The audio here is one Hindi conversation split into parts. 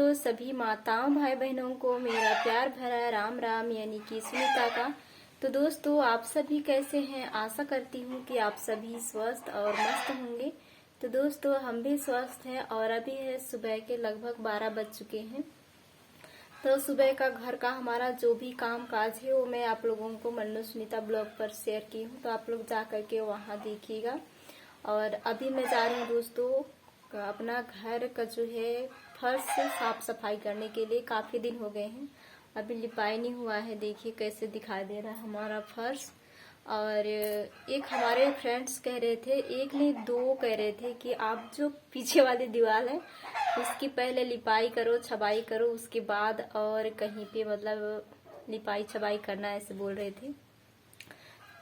दोस्तों, सभी माताओं भाई बहनों को मेरा प्यार भरा राम राम, यानी कि सुनीता का। तो दोस्तों, आप सभी कैसे हैं? आशा करती हूँ कि आप सभी स्वस्थ और मस्त होंगे। तो दोस्तों, हम भी स्वस्थ हैं और अभी है सुबह के लगभग 12 बज चुके हैं। तो सुबह का घर का हमारा जो भी काम काज है वो मैं आप लोगों को मन्नू सुनीता ब्लॉग पर शेयर की हूँ, तो आप लोग जा करके वहाँ देखिएगा। और अभी मैं जा रही हूँ दोस्तों अपना घर का जो है फर्श से साफ सफाई करने के लिए। काफ़ी दिन हो गए हैं, अभी लिपाई नहीं हुआ है। देखिए कैसे दिखाई दे रहा है हमारा फर्श। और एक हमारे फ्रेंड्स कह रहे थे, एक नहीं दो कह रहे थे कि आप जो पीछे वाली दीवार है उसकी पहले लिपाई करो, छबाई करो, उसके बाद और कहीं पे मतलब लिपाई छबाई करना, ऐसे बोल रहे थे।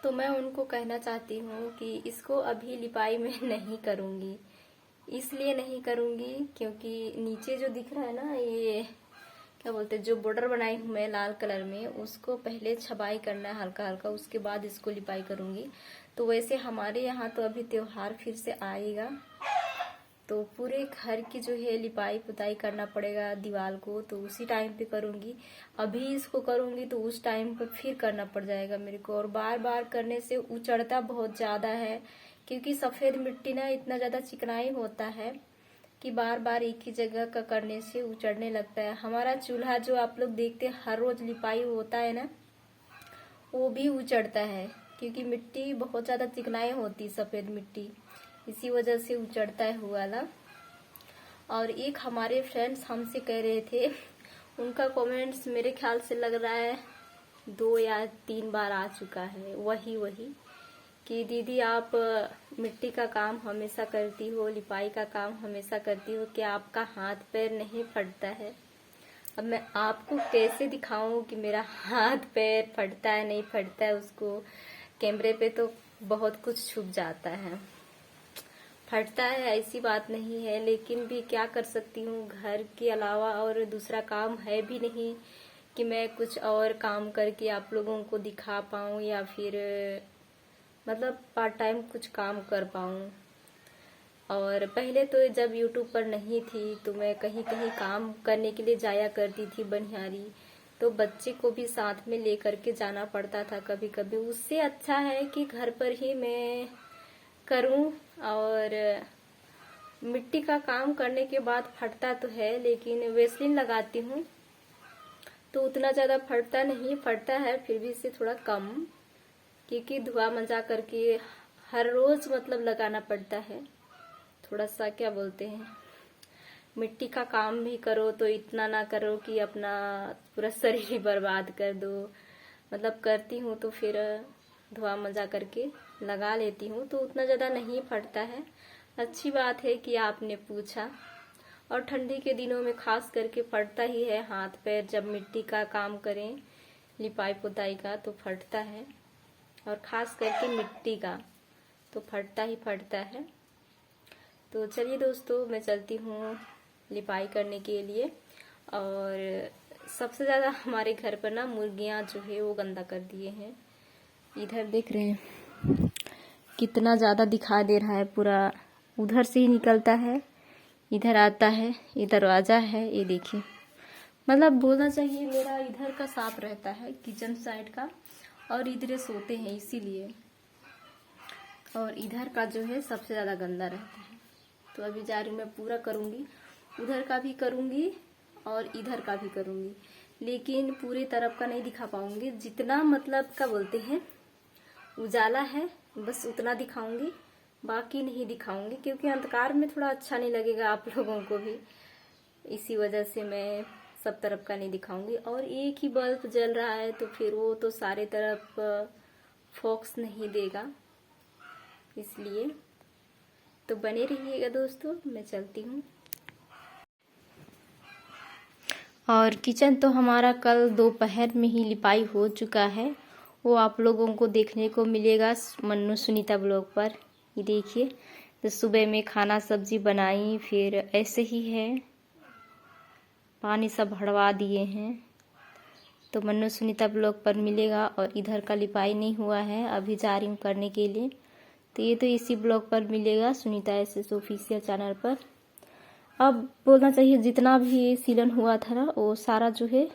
तो मैं उनको कहना चाहती हूँ कि इसको अभी लिपाई में नहीं करूँगी। इसलिए नहीं करूँगी क्योंकि नीचे जो दिख रहा है ना, ये क्या बोलते हैं, जो बॉर्डर बनाई हूँ मैं लाल कलर में, उसको पहले छबाई करना है हल्का हल्का, उसके बाद इसको लिपाई करूँगी। तो वैसे हमारे यहाँ तो अभी त्योहार फिर से आएगा, तो पूरे घर की जो है लिपाई पुताई करना पड़ेगा दीवार को, तो उसी टाइम पे करूँगी। अभी इसको करूँगी तो उस टाइम पर फिर करना पड़ जाएगा मेरे को, और बार बार करने से उचड़ता बहुत ज़्यादा है, क्योंकि सफ़ेद मिट्टी ना इतना ज़्यादा चिकनाई होता है कि बार बार एक ही जगह का करने से उचड़ने लगता है। हमारा चूल्हा जो आप लोग देखते हैं हर रोज लिपाई होता है ना, वो भी उचड़ता है, क्योंकि मिट्टी बहुत ज़्यादा चिकनाई होती, सफ़ेद मिट्टी, इसी वजह से उचड़ता है वो वाला। और एक हमारे फ्रेंड्स हमसे कह रहे थे, उनका कमेंट्स मेरे ख्याल से लग रहा है 2 या 3 बार आ चुका है, वही कि दीदी आप मिट्टी का काम हमेशा करती हो, लिपाई का काम हमेशा करती हो, कि आपका हाथ पैर नहीं फटता है। अब मैं आपको कैसे दिखाऊं कि मेरा हाथ पैर फटता है नहीं फटता है, उसको कैमरे पे तो बहुत कुछ छुप जाता है। फटता है ऐसी बात नहीं है, लेकिन भी क्या कर सकती हूँ, घर के अलावा और दूसरा काम है भी नहीं कि मैं कुछ और काम करके आप लोगों को दिखा पाऊँ या फिर मतलब पार्ट टाइम कुछ काम कर पाऊँ। और पहले तो जब यूट्यूब पर नहीं थी तो मैं कहीं कहीं काम करने के लिए जाया करती थी बनिहारी, तो बच्चे को भी साथ में लेकर के जाना पड़ता था कभी कभी। उससे अच्छा है कि घर पर ही मैं करूं। और मिट्टी का काम करने के बाद फटता तो है, लेकिन वेस्लिन लगाती हूँ तो उतना ज़्यादा फटता नहीं, फटता है फिर भी इससे थोड़ा कम, क्योंकि धुआं मंजा करके हर रोज मतलब लगाना पड़ता है। थोड़ा सा क्या बोलते हैं, मिट्टी का काम भी करो तो इतना ना करो कि अपना पूरा शरीर ही बर्बाद कर दो। मतलब करती हूँ तो फिर धुआं मंजा करके लगा लेती हूँ, तो उतना ज़्यादा नहीं फटता है। अच्छी बात है कि आपने पूछा। और ठंडी के दिनों में खास करके फटता ही है हाथ पैर, जब मिट्टी का काम करें लिपाई पुताई का तो फटता है, और ख़ास करके मिट्टी का तो फटता ही फटता है। तो चलिए दोस्तों, मैं चलती हूँ लिपाई करने के लिए। और सबसे ज़्यादा हमारे घर पर ना मुर्गियाँ जो है वो गंदा कर दिए हैं। इधर देख रहे हैं कितना ज़्यादा दिखा दे रहा है, पूरा उधर से ही निकलता है, इधर आता है, ये दरवाज़ा है, ये देखिए। मतलब बोलना चाहिए मेरा इधर का साफ रहता है किचन साइड का, और इधर सोते हैं इसीलिए। और इधर का जो है सबसे ज़्यादा गंदा रहता है। तो अभी जा रही हूँ मैं, पूरा करूँगी, उधर का भी करूँगी और इधर का भी करूँगी, लेकिन पूरी तरफ का नहीं दिखा पाऊँगी। जितना मतलब क्या बोलते हैं उजाला है बस उतना दिखाऊँगी, बाकी नहीं दिखाऊँगी, क्योंकि अंधकार में थोड़ा अच्छा नहीं लगेगा आप लोगों को भी, इसी वजह से मैं सब तरफ का नहीं दिखाऊंगी। और एक ही बल्ब जल रहा है तो फिर वो तो सारे तरफ फोकस नहीं देगा, इसलिए तो बने रहिएगा दोस्तों, मैं चलती हूँ। और किचन तो हमारा कल दोपहर में ही लिपाई हो चुका है, वो आप लोगों को देखने को मिलेगा मन्नू सुनीता ब्लॉग पर। ये देखिए, तो सुबह में खाना सब्जी बनाई, फिर ऐसे ही है, पानी सब हड़वा दिए हैं, तो मन्नू सुनीता ब्लॉग पर मिलेगा। और इधर का लिपाई नहीं हुआ है, अभी जा रही हूँ करने के लिए, तो ये तो इसी ब्लॉग पर मिलेगा, सुनीता एसएस ऑफिशियल चैनल पर। अब बोलना चाहिए जितना भी सीलन हुआ था ना वो सारा जो है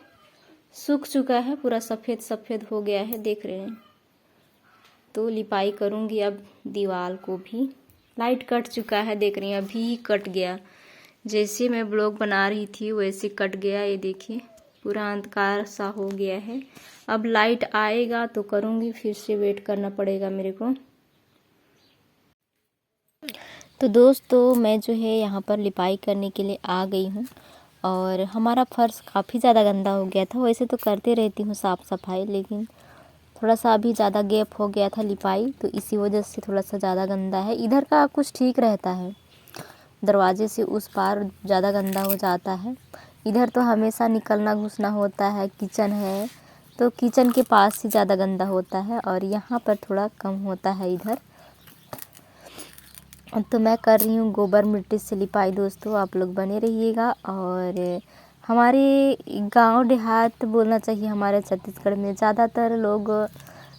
सूख चुका है, पूरा सफ़ेद सफ़ेद हो गया है, देख रहे हैं। तो लिपाई करूँगी अब दीवार को भी। लाइट कट चुका है, देख रही हैं, अभी कट गया। जैसे मैं ब्लॉग बना रही थी वैसे कट गया। ये देखिए पूरा अंधकार सा हो गया है। अब लाइट आएगा तो करूँगी, फिर से वेट करना पड़ेगा मेरे को। तो दोस्तों मैं जो है यहाँ पर लिपाई करने के लिए आ गई हूँ और हमारा फर्श काफ़ी ज़्यादा गंदा हो गया था। वैसे तो करते रहती हूँ साफ़ सफाई, लेकिन थोड़ा सा अभी ज़्यादा गैप हो गया था लिपाई, तो इसी वजह से थोड़ा सा ज़्यादा गंदा है। इधर का कुछ ठीक रहता है, दरवाजे से उस पार ज़्यादा गंदा हो जाता है। इधर तो हमेशा निकलना घुसना होता है, किचन है तो किचन के पास ही ज़्यादा गंदा होता है और यहाँ पर थोड़ा कम होता है इधर। तो मैं कर रही हूँ गोबर मिट्टी से लिपाई। दोस्तों आप लोग बने रहिएगा। और हमारे गांव देहात बोलना चाहिए, हमारे छत्तीसगढ़ में ज़्यादातर लोग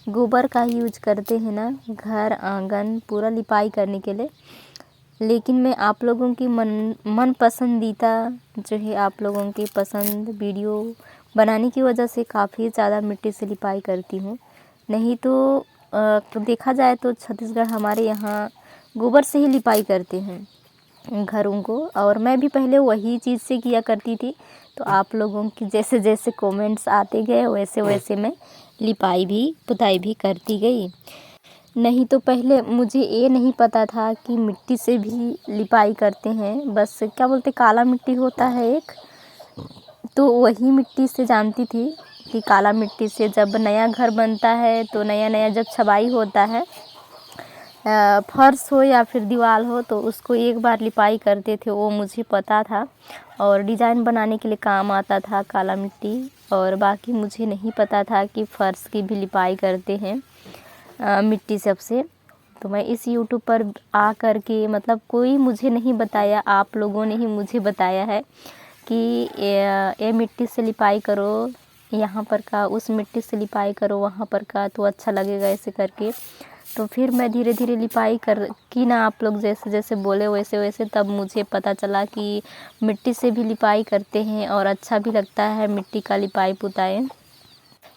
गोबर का ही यूज करते हैं ना, घर आंगन पूरा लिपाई करने के लिए। लेकिन मैं आप लोगों की मन पसंदीदा जो है, आप लोगों की पसंद वीडियो बनाने की वजह से काफ़ी ज़्यादा मिट्टी से लिपाई करती हूँ। नहीं तो देखा जाए तो छत्तीसगढ़ हमारे यहाँ गोबर से ही लिपाई करते हैं घरों को। और मैं भी पहले वही चीज़ से किया करती थी। तो आप लोगों की जैसे जैसे कमेंट्स आते गए वैसे वैसे मैं लिपाई भी पुताई भी करती गई। नहीं तो पहले मुझे ये नहीं पता था कि मिट्टी से भी लिपाई करते हैं। बस क्या बोलते काला मिट्टी होता है एक, तो वही मिट्टी से जानती थी कि काला मिट्टी से जब नया घर बनता है तो नया नया जब छबाई होता है, फर्श हो या फिर दीवार हो, तो उसको एक बार लिपाई करते थे, वो मुझे पता था। और डिज़ाइन बनाने के लिए काम आता था काला मिट्टी। और बाकी मुझे नहीं पता था कि फ़र्श की भी लिपाई करते हैं मिट्टी सबसे। तो मैं इस यूट्यूब पर आ कर के, मतलब कोई मुझे नहीं बताया, आप लोगों ने ही मुझे बताया है कि ये मिट्टी से लिपाई करो, यहाँ पर का उस मिट्टी से लिपाई करो, वहाँ पर का तो अच्छा लगेगा, ऐसे करके। तो फिर मैं धीरे धीरे लिपाई कर की ना, आप लोग जैसे जैसे बोले वैसे वैसे, तब मुझे पता चला कि मिट्टी से भी लिपाई करते हैं और अच्छा भी लगता है मिट्टी का लिपाई पुताई।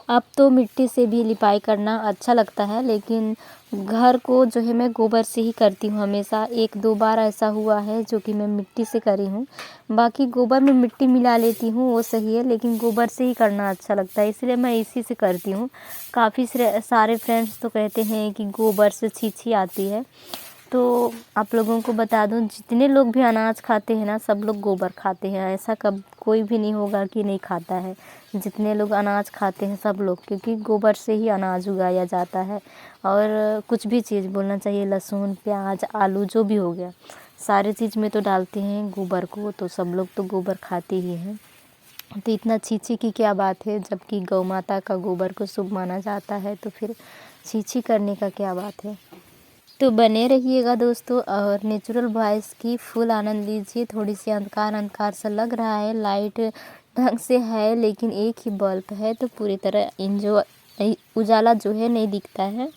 अब तो मिट्टी से भी लिपाई करना अच्छा लगता है, लेकिन घर को जो है मैं गोबर से ही करती हूँ हमेशा। एक दो बार ऐसा हुआ है जो कि मैं मिट्टी से करी हूँ, बाकी गोबर में मिट्टी मिला लेती हूँ वो सही है, लेकिन गोबर से ही करना अच्छा लगता है, इसलिए मैं इसी से करती हूँ। काफ़ी सारे फ्रेंड्स तो कहते हैं कि गोबर से छीछी आती है। तो आप लोगों को बता दूं, जितने लोग भी अनाज खाते हैं ना, सब लोग गोबर खाते हैं। ऐसा कब कोई भी नहीं होगा कि नहीं खाता है। जितने लोग अनाज खाते हैं सब लोग, क्योंकि गोबर से ही अनाज उगाया जाता है। और कुछ भी चीज़ बोलना चाहिए, लहसुन प्याज आलू जो भी हो गया, सारी चीज़ में तो डालते हैं गोबर को, तो सब लोग तो गोबर खाते ही हैं। तो इतना छीछी की क्या बात है, जबकि गौ माता का गोबर को शुभ माना जाता है, तो फिर छीछी करने का क्या बात है। तो बने रहिएगा दोस्तों और नेचुरल वॉइस की फुल आनंद लीजिए। थोड़ी सी अंधकार अंधकार सा लग रहा है, लाइट ढंग से है लेकिन एक ही बल्ब है, तो पूरी तरह उजाला जो है नहीं दिखता है।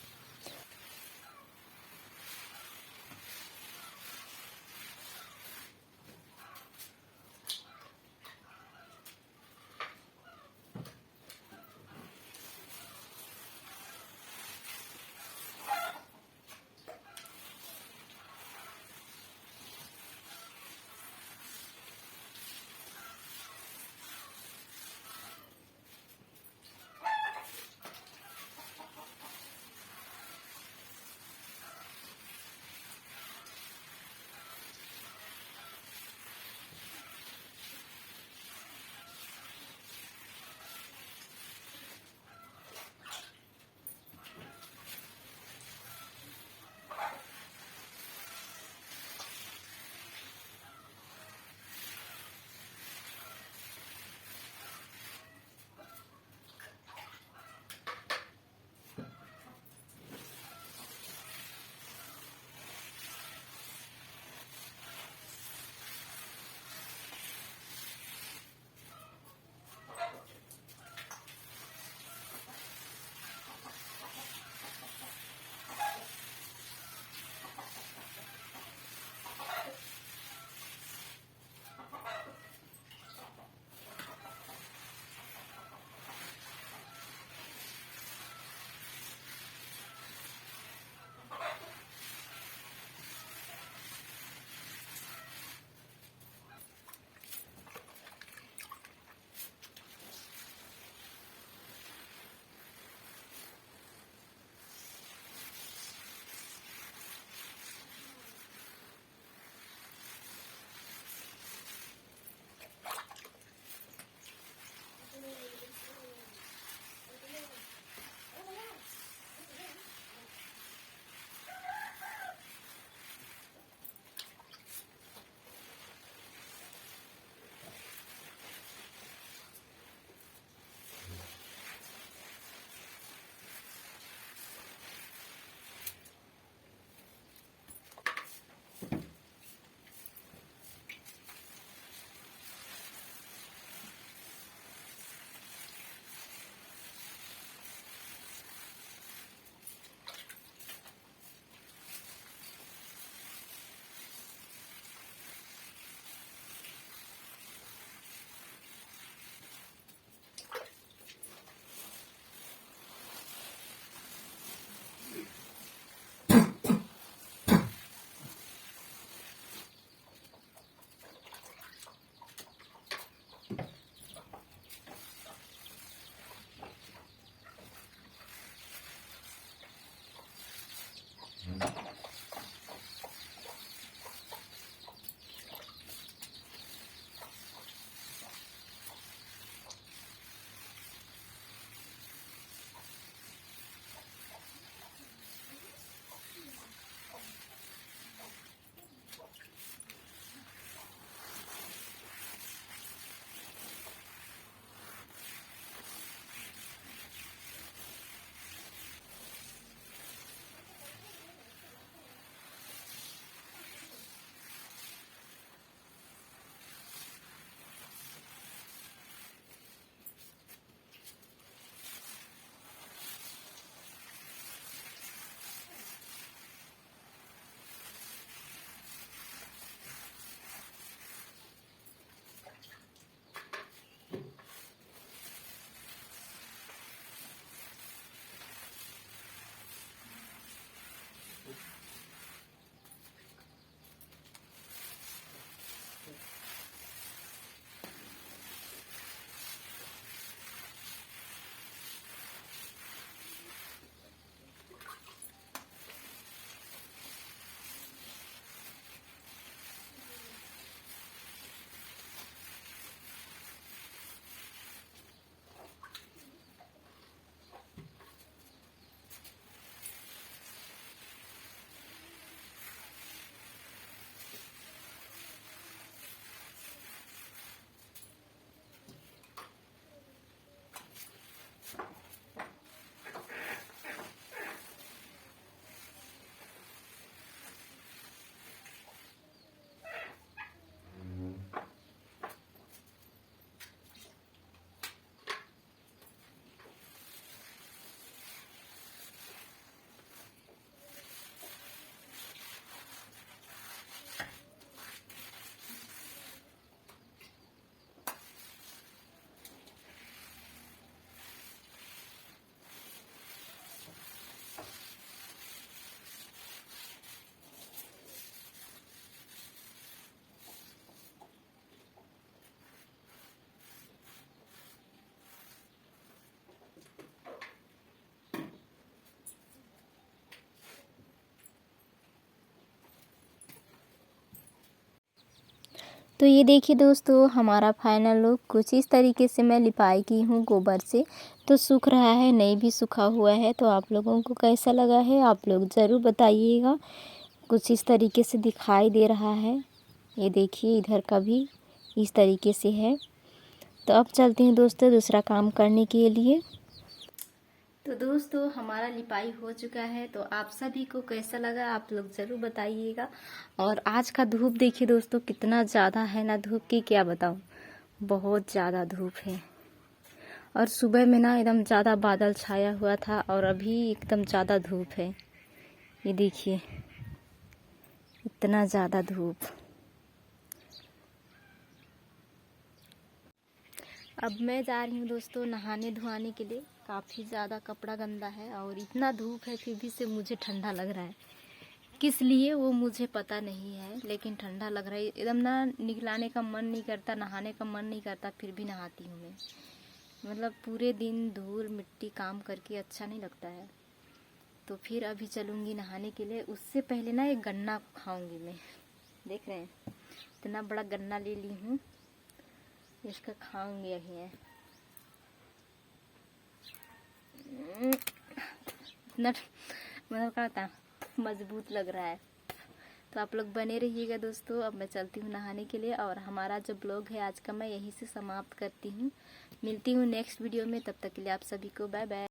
तो ये देखिए दोस्तों, हमारा फाइनल लुक कुछ इस तरीके से मैं लिपाई की हूँ गोबर से। तो सूख रहा है, नहीं भी सूखा हुआ है। तो आप लोगों को कैसा लगा है आप लोग ज़रूर बताइएगा। कुछ इस तरीके से दिखाई दे रहा है। ये देखिए इधर का भी इस तरीके से है। तो अब चलते हैं दोस्तों दूसरा काम करने के लिए। तो दोस्तों हमारा लिपाई हो चुका है। तो आप सभी को कैसा लगा आप लोग ज़रूर बताइएगा। और आज का धूप देखिए दोस्तों कितना ज़्यादा है ना, धूप की क्या बताऊँ, बहुत ज़्यादा धूप है। और सुबह में ना एकदम ज़्यादा बादल छाया हुआ था और अभी एकदम ज़्यादा धूप है। ये देखिए इतना ज़्यादा धूप। अब मैं जा रही हूँ दोस्तों नहाने धोआने के लिए। काफ़ी ज़्यादा कपड़ा गंदा है और इतना धूप है फिर भी से मुझे ठंडा लग रहा है। किस लिए वो मुझे पता नहीं है, लेकिन ठंडा लग रहा है एकदम ना। निकलाने का मन नहीं करता, नहाने का मन नहीं करता, फिर भी नहाती हूँ मैं। मतलब पूरे दिन धूल मिट्टी काम करके अच्छा नहीं लगता है। तो फिर अभी चलूँगी नहाने के लिए। उससे पहले ना एक गन्ना खाऊंगी मैं। देख रहे हैं इतना बड़ा गन्ना ले ली हूँ, इसका खाऊंगी अभी मैं। इतना मतलब कहता मजबूत लग रहा है। तो आप लोग बने रहिएगा दोस्तों। अब मैं चलती हूँ नहाने के लिए और हमारा जो ब्लॉग है आज का मैं यहीं से समाप्त करती हूँ। मिलती हूँ नेक्स्ट वीडियो में, तब तक के लिए आप सभी को बाय बाय।